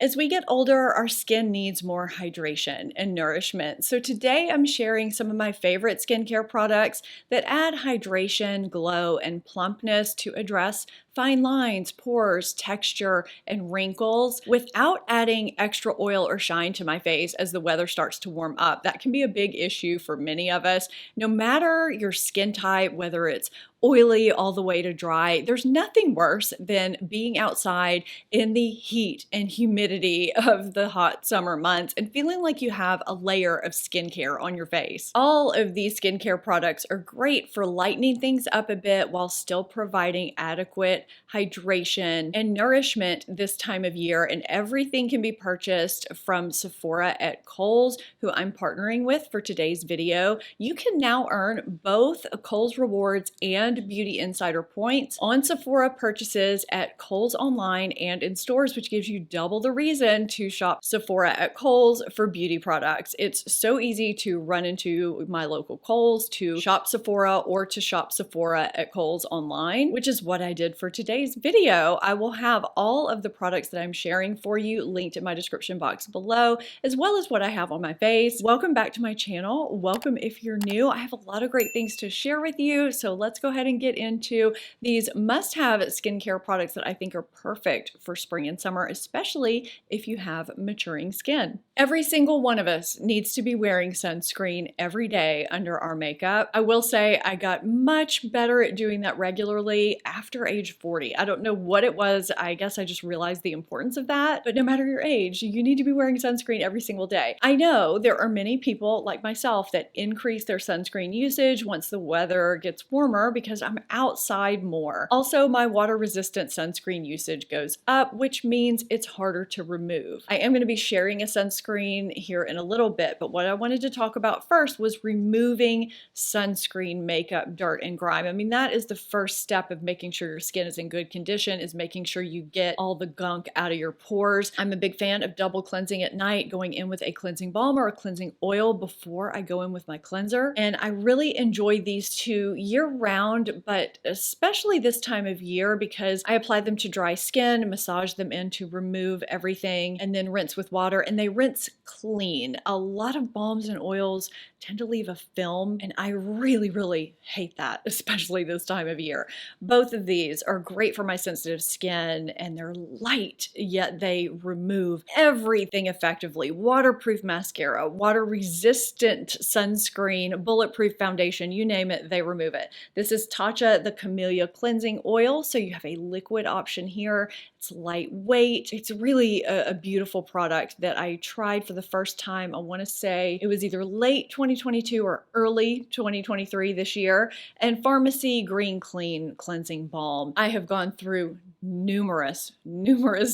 As we get older, our skin needs more hydration and nourishment. So today I'm sharing some of my favorite skincare products that add hydration, glow, and plumpness to address fine lines, pores, texture, and wrinkles without adding extra oil or shine to my face as the weather starts to warm up. That can be a big issue for many of us. No matter your skin type, whether it's oily all the way to dry, there's nothing worse than being outside in the heat and humidity of the hot summer months and feeling like you have a layer of skincare on your face. All of these skincare products are great for lightening things up a bit while still providing adequate hydration and nourishment this time of year, and everything can be purchased from Sephora at Kohl's, who I'm partnering with for today's video. You can now earn both Kohl's rewards and Beauty Insider points on Sephora purchases at Kohl's online and in stores, which gives you double the reason to shop Sephora at Kohl's for beauty products. It's so easy to run into my local Kohl's, to shop Sephora, or to shop Sephora at Kohl's online, which is what I did for today's video. I will have all of the products that I'm sharing for you linked in my description box below, as well as what I have on my face. Welcome back to my channel. Welcome if you're new. I have a lot of great things to share with you, so let's go ahead and get into these must-have skincare products that I think are perfect for spring and summer, especially if you have maturing skin. Every single one of us needs to be wearing sunscreen every day under our makeup. I will say I got much better at doing that regularly after age 40. I don't know what it was. I guess I just realized the importance of that. But no matter your age, you need to be wearing sunscreen every single day. I know there are many people like myself that increase their sunscreen usage once the weather gets warmer because I'm outside more. Also, my water-resistant sunscreen usage goes up, which means it's harder to remove. I am going to be sharing a sunscreen here in a little bit, but what I wanted to talk about first was removing sunscreen makeup, dirt, and grime. I mean, that is the first step of making sure your skin is in good condition, is making sure you get all the gunk out of your pores. I'm a big fan of double cleansing at night, going in with a cleansing balm or a cleansing oil before I go in with my cleanser. And I really enjoy these two year-round, but especially this time of year because I apply them to dry skin, massage them in to remove everything, and then rinse with water, and they rinse clean. A lot of balms and oils tend to leave a film, and I really hate that, especially this time of year. Both of these are great for my sensitive skin, and they're light, yet they remove everything effectively. Waterproof mascara, water-resistant sunscreen, bulletproof foundation, you name it, they remove it. This is Tatcha the Camellia Cleansing Oil, so you have a liquid option here. It's lightweight. It's really a beautiful product that I tried for the first time. I want to say it was either late 2022 or early 2023 this year. And Pharmacy Green Clean Cleansing Balm. I have gone through numerous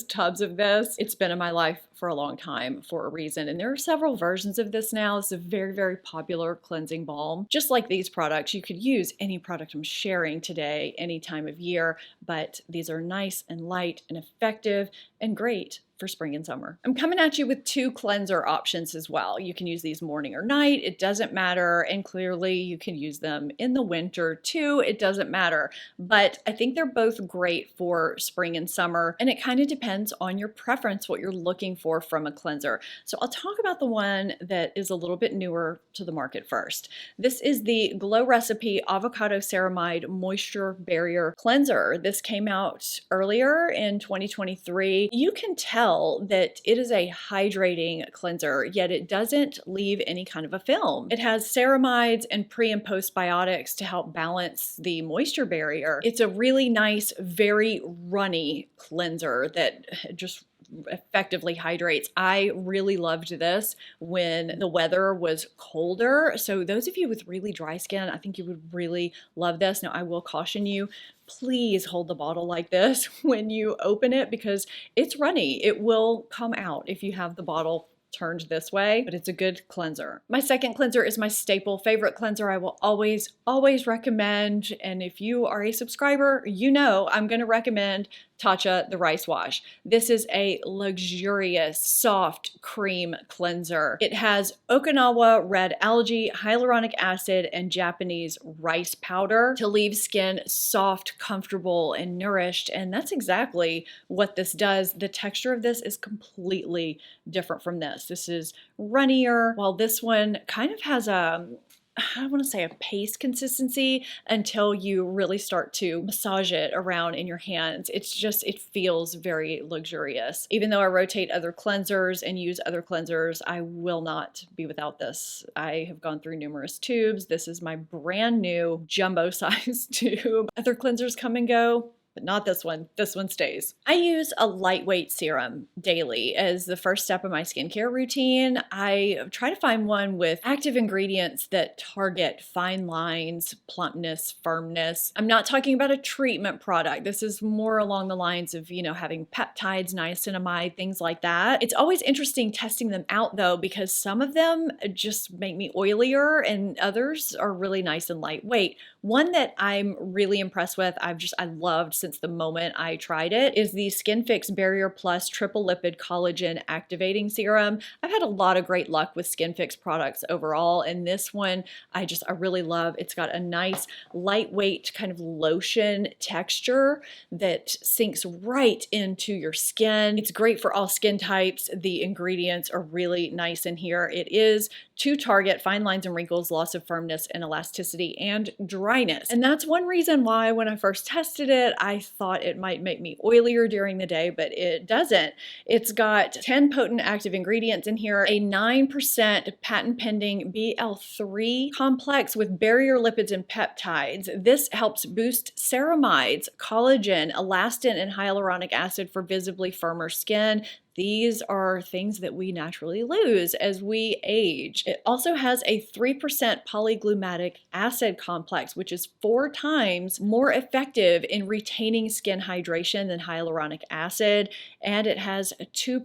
tubs of this. It's been in my life for a long time for a reason. And there are several versions of this now. It's a very popular cleansing balm. Just like these products, you could use any product I'm sharing today, any time of year, but these are nice and light and effective and great for spring and summer. I'm coming at you with two cleanser options as well. You can use these morning or night, it doesn't matter, and clearly you can use them in the winter too, it doesn't matter. But I think they're both great for spring and summer, and it kind of depends on your preference, what you're looking for from a cleanser. So I'll talk about the one that is a little bit newer to the market first. This is the Glow Recipe Avocado Ceramide Moisture Barrier Cleanser. This came out earlier in 2023. You can tell that it is a hydrating cleanser, yet it doesn't leave any kind of a film. It has ceramides and pre and postbiotics to help balance the moisture barrier. It's a really nice, very runny cleanser that just effectively hydrates. I really loved this when the weather was colder. So those of you with really dry skin, I think you would really love this. Now, I will caution you, please hold the bottle like this when you open it because it's runny. It will come out if you have the bottle turned this way, but it's a good cleanser. My second cleanser is my staple favorite cleanser I will always recommend. And if you are a subscriber, you know I'm going to recommend Tatcha, the rice wash. This is a luxurious, soft cream cleanser. It has Okinawa red algae, hyaluronic acid, and Japanese rice powder to leave skin soft, comfortable, and nourished. And that's exactly what this does. The texture of this is completely different from this. This is runnier, while this one kind of has I want to say a paste consistency until you really start to massage it around in your hands. It's just, it feels very luxurious. Even though I rotate other cleansers and use other cleansers, I will not be without this. I have gone through numerous tubes. This is my brand new jumbo size tube. Other cleansers come and go, but not this one. This one stays. I use a lightweight serum daily as the first step of my skincare routine. I try to find one with active ingredients that target fine lines, plumpness, firmness. I'm not talking about a treatment product. This is more along the lines of, having peptides, niacinamide, things like that. It's always interesting testing them out though, because some of them just make me oilier and others are really nice and lightweight. One that I'm really impressed with, I loved since the moment I tried it, is the Skin Fix Barrier Plus Triple Lipid Collagen Activating Serum. I've had a lot of great luck with Skin Fix products overall, and this one I really love. It's got a nice lightweight kind of lotion texture that sinks right into your skin. It's great for all skin types. The ingredients are really nice in here. It is to target fine lines and wrinkles, loss of firmness and elasticity, and dryness. And that's one reason why when I first tested it, I thought it might make me oilier during the day, but it doesn't. It's got 10 potent active ingredients in here, a 9% patent pending BL3 complex with barrier lipids and peptides. This helps boost ceramides, collagen, elastin, and hyaluronic acid for visibly firmer skin. These are things that we naturally lose as we age. It also has a 3% polyglumatic acid complex, which is 4 times more effective in retaining skin hydration than hyaluronic acid. And it has a 2%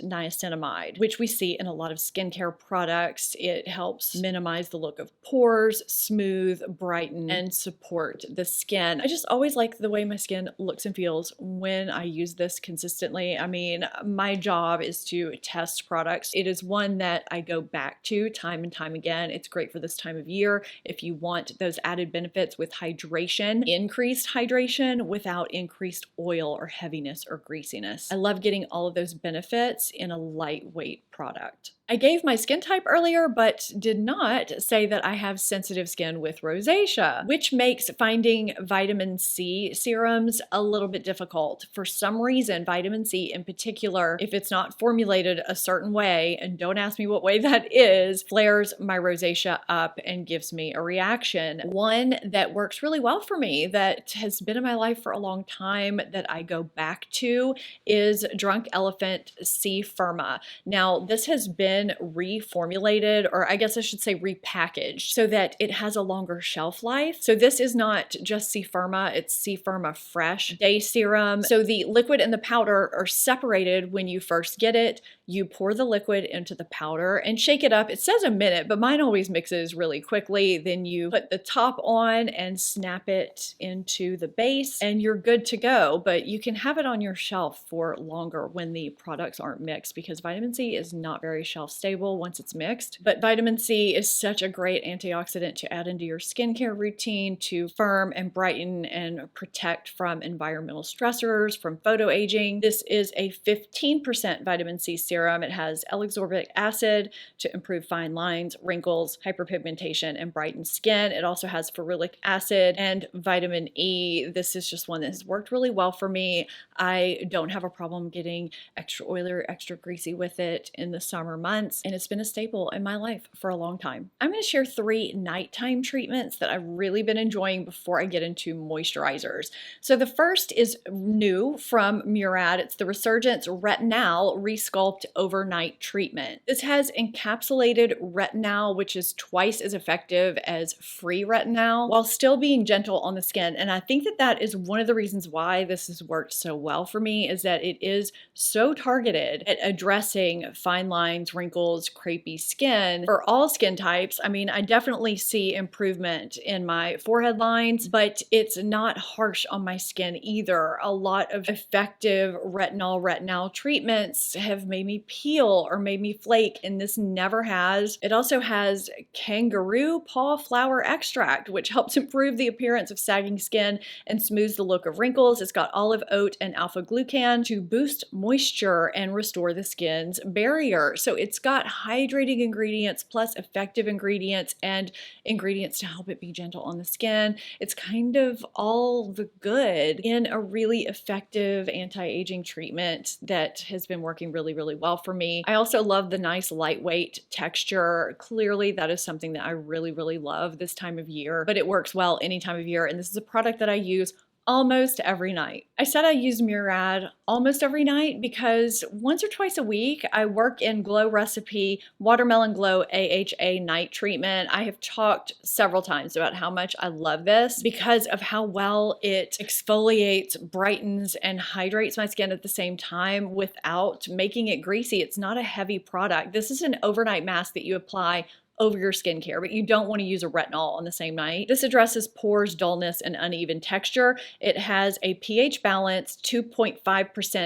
niacinamide, which we see in a lot of skincare products. It helps minimize the look of pores, smooth, brighten, and support the skin. I just always like the way my skin looks and feels when I use this consistently. I mean, my job is to test products. It is one that I go back to time and time again. It's great for this time of year if you want those added benefits with hydration, increased hydration without increased oil or heaviness or greasiness. I love getting all of those benefits in a lightweight product. I gave my skin type earlier, but did not say that I have sensitive skin with rosacea, which makes finding vitamin C serums a little bit difficult. For some reason, vitamin C in particular, if it's not formulated a certain way, and don't ask me what way that is, flares my rosacea up and gives me a reaction. One that works really well for me that has been in my life for a long time that I go back to is Drunk Elephant C Firma. Now, this has been reformulated, or I guess I should say repackaged, so that it has a longer shelf life. So this is not just C Firma, it's C Firma Fresh Day Serum. So the liquid and the powder are separated when you first get it. You pour the liquid into the powder and shake it up. It says a minute, but mine always mixes really quickly. Then you put the top on and snap it into the base and you're good to go. But you can have it on your shelf for longer when the products aren't mixed, because vitamin C is not very shelf stable once it's mixed. But vitamin C is such a great antioxidant to add into your skincare routine to firm and brighten and protect from environmental stressors, from photo aging. This is a 15% vitamin C serum. It has L-ascorbic acid to improve fine lines, wrinkles, hyperpigmentation, and brighten skin. It also has ferulic acid and vitamin E. This is just one that has worked really well for me. I don't have a problem getting extra oily or extra greasy with it in the summer months, and it's been a staple in my life for a long time. I'm going to share 3 nighttime treatments that I've really been enjoying before I get into moisturizers. So the first is new from Murad. It's the Resurgence Retinol Resculpt Overnight Treatment. This has encapsulated retinol, which is twice as effective as free retinol, while still being gentle on the skin. And I think that that is one of the reasons why this has worked so well for me, is that it is so targeted at addressing fine lines, wrinkles, crepey skin for all skin types. I mean, I definitely see improvement in my forehead lines, but it's not harsh on my skin either. A lot of effective retinol treatments have made me peel or made me flake, and this never has. It also has kangaroo paw flower extract, which helps improve the appearance of sagging skin and smooths the look of wrinkles. It's got olive oat and alpha glucan to boost moisture and restore the skin's barrier. So it's got hydrating ingredients plus effective ingredients and ingredients to help it be gentle on the skin. It's kind of all the good in a really effective anti-aging treatment that has been working really, really well for me. I also love the nice lightweight texture. Clearly, that is something that I really, really love this time of year, but it works well any time of year. And this is a product that I use almost every night. I said I use Murad almost every night because once or twice a week, I work in Glow Recipe Watermelon Glow AHA Night Treatment. I have talked several times about how much I love this because of how well it exfoliates, brightens, and hydrates my skin at the same time without making it greasy. It's not a heavy product. This is an overnight mask that you apply over your skincare, but you don't want to use a retinol on the same night. This addresses pores, dullness, and uneven texture. It has a pH balanced 2.5%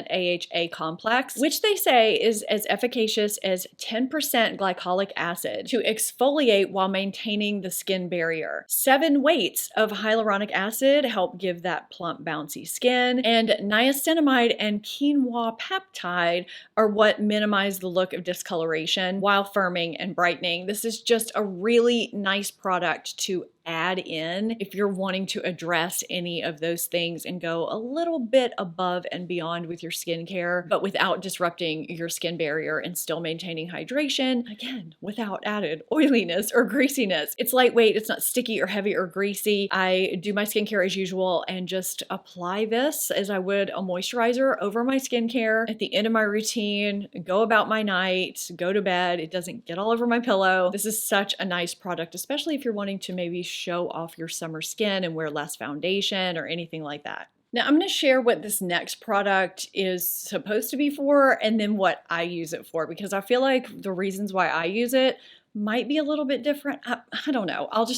AHA complex, which they say is as efficacious as 10% glycolic acid to exfoliate while maintaining the skin barrier. 7 weights of hyaluronic acid help give that plump, bouncy skin, and niacinamide and quinoa peptide are what minimize the look of discoloration while firming and brightening. This is just a really nice product to add in if you're wanting to address any of those things and go a little bit above and beyond with your skincare, but without disrupting your skin barrier and still maintaining hydration, again, without added oiliness or greasiness. It's lightweight, it's not sticky or heavy or greasy. I do my skincare as usual and just apply this as I would a moisturizer over my skincare at the end of my routine, go about my night, go to bed. It doesn't get all over my pillow. This is such a nice product, especially if you're wanting to maybe show off your summer skin and wear less foundation or anything like that. Now I'm going to share what this next product is supposed to be for and then what I use it for, because I feel like the reasons why I use it might be a little bit different. I don't know. I'll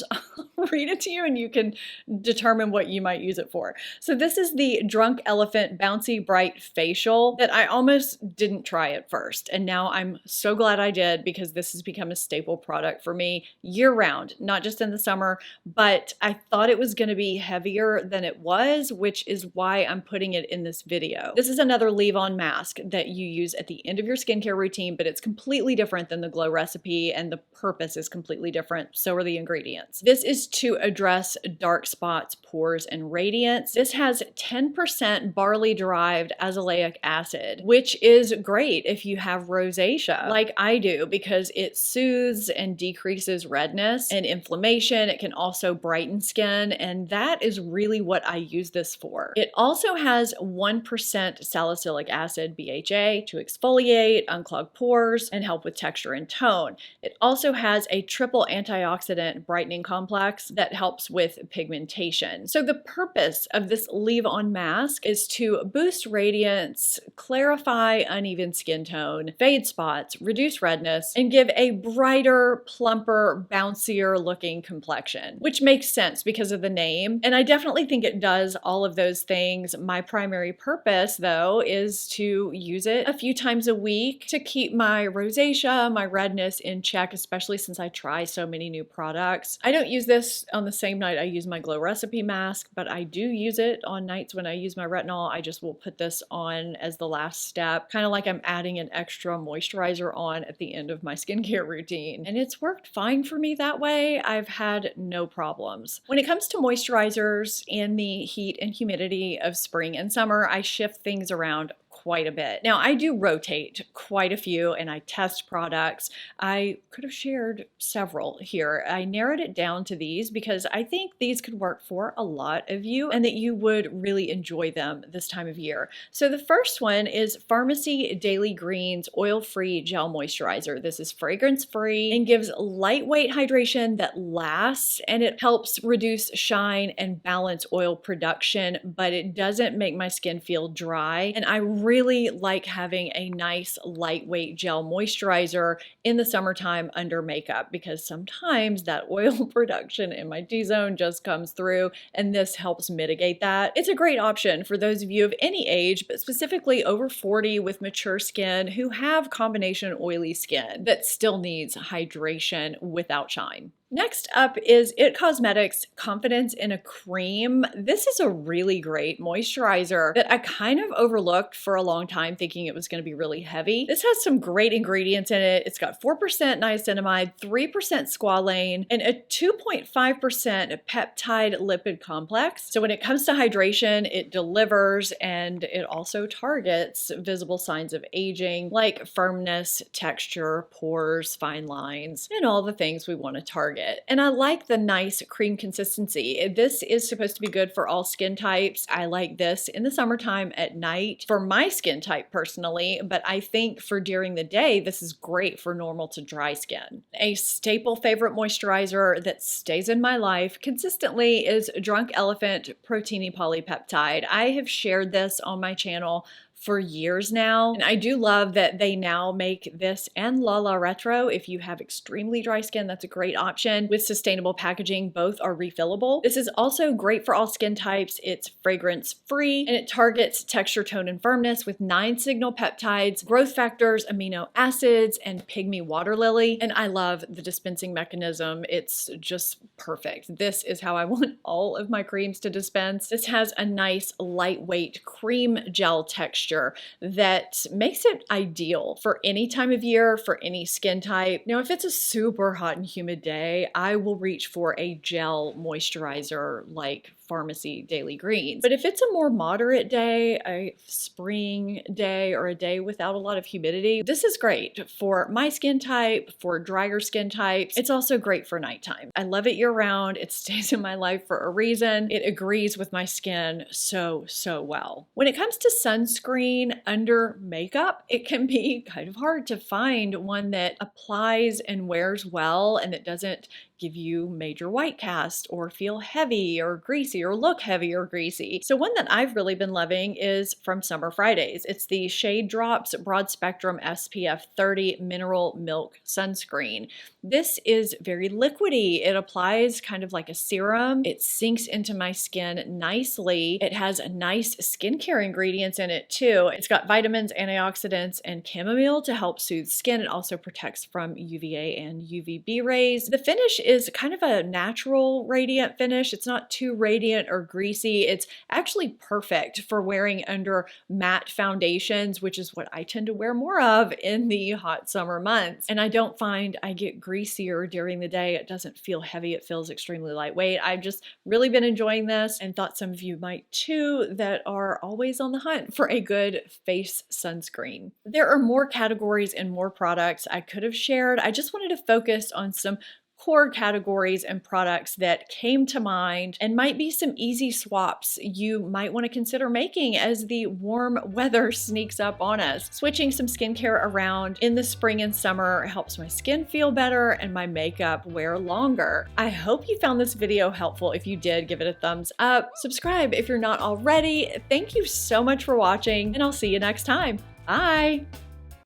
read it to you and you can determine what you might use it for. So this is the Drunk Elephant Bouncy Bright Facial that I almost didn't try at first. And now I'm so glad I did, because this has become a staple product for me year round, not just in the summer, but I thought it was going to be heavier than it was, which is why I'm putting it in this video. This is another leave-on mask that you use at the end of your skincare routine, but it's completely different than the Glow Recipe, and the purpose is completely different. So are the ingredients. This is to address dark spots, pores, and radiance. This has 10% barley-derived azelaic acid, which is great if you have rosacea, like I do, because it soothes and decreases redness and inflammation. It can also brighten skin, and that is really what I use this for. It also has 1% salicylic acid, BHA, to exfoliate, unclog pores, and help with texture and tone. It also has a triple antioxidant brightening complex that helps with pigmentation. So the purpose of this leave-on mask is to boost radiance, clarify uneven skin tone, fade spots, reduce redness, and give a brighter, plumper, bouncier looking complexion, which makes sense because of the name. And I definitely think it does all of those things. My primary purpose, though, is to use it a few times a week to keep my rosacea, my redness in check, especially since I try so many new products. I don't use this on the same night I use my Glow Recipe mask, but I do use it on nights when I use my retinol. I just will put this on as the last step, kind of like I'm adding an extra moisturizer on at the end of my skincare routine. And it's worked fine for me that way. I've had no problems. When it comes to moisturizers in the heat and humidity of spring and summer, I shift things around quite a bit. Now, I do rotate quite a few and I test products. I could have shared several here. I narrowed it down to these because I think these could work for a lot of you and that you would really enjoy them this time of year. So the first one is Pharmacy Daily Greens Oil-Free Gel Moisturizer. This is fragrance-free and gives lightweight hydration that lasts, and it helps reduce shine and balance oil production, but it doesn't make my skin feel dry. And I really like having a nice lightweight gel moisturizer in the summertime under makeup, because sometimes that oil production in my T-zone just comes through, and this helps mitigate that. It's a great option for those of you of any age, but specifically over 40 with mature skin who have combination oily skin that still needs hydration without shine. Next up is IT Cosmetics Confidence in a Cream. This is a really great moisturizer that I kind of overlooked for a long time, thinking it was going to be really heavy. This has some great ingredients in it. It's got 4% niacinamide, 3% squalane, and a 2.5% peptide lipid complex. So when it comes to hydration, it delivers, and it also targets visible signs of aging like firmness, texture, pores, fine lines, and all the things we want to target. And I like the nice cream consistency. This is supposed to be good for all skin types. I like this in the summertime at night for my skin type personally, but I think for during the day, this is great for normal to dry skin. A staple favorite moisturizer that stays in my life consistently is Drunk Elephant Proteiny Polypeptide. I have shared this on my channel for years now, and I do love that they now make this and Lala Retro. If you have extremely dry skin, that's a great option. With sustainable packaging, both are refillable. This is also great for all skin types. It's fragrance free and it targets texture, tone, and firmness with 9 signal peptides, growth factors, amino acids, and pygmy water lily. And I love the dispensing mechanism. It's just perfect. This is how I want all of my creams to dispense. This has a nice lightweight cream gel texture that makes it ideal for any time of year, for any skin type. Now, if it's a super hot and humid day, I will reach for a gel moisturizer like Pharmacy Daily Greens. But if it's a more moderate day, a spring day, or a day without a lot of humidity, this is great for my skin type, for drier skin types. It's also great for nighttime. I love it year round. It stays in my life for a reason. It agrees with my skin so well. When it comes to sunscreen under makeup, it can be kind of hard to find one that applies and wears well and that doesn't give you major white cast or feel heavy or greasy or look heavy or greasy. So one that I've really been loving is from Summer Fridays. It's the Shade Drops Broad Spectrum SPF 30 Mineral Milk Sunscreen. This is very liquidy. It applies kind of like a serum. It sinks into my skin nicely. It has nice skincare ingredients in it too. It's got vitamins, antioxidants, and chamomile to help soothe skin. It also protects from UVA and UVB rays. The finish is kind of a natural radiant finish. It's not too radiant or greasy. It's actually perfect for wearing under matte foundations, which is what I tend to wear more of in the hot summer months. And I don't find I get greasier during the day. It doesn't feel heavy. It feels extremely lightweight. I've just really been enjoying this and thought some of you might too that are always on the hunt for a good face sunscreen. There are more categories and more products I could have shared. I just wanted to focus on some core categories and products that came to mind and might be some easy swaps you might want to consider making as the warm weather sneaks up on us. Switching some skincare around in the spring and summer helps my skin feel better and my makeup wear longer. I hope you found this video helpful. If you did, give it a thumbs up. Subscribe if you're not already. Thank you so much for watching, and I'll see you next time. Bye!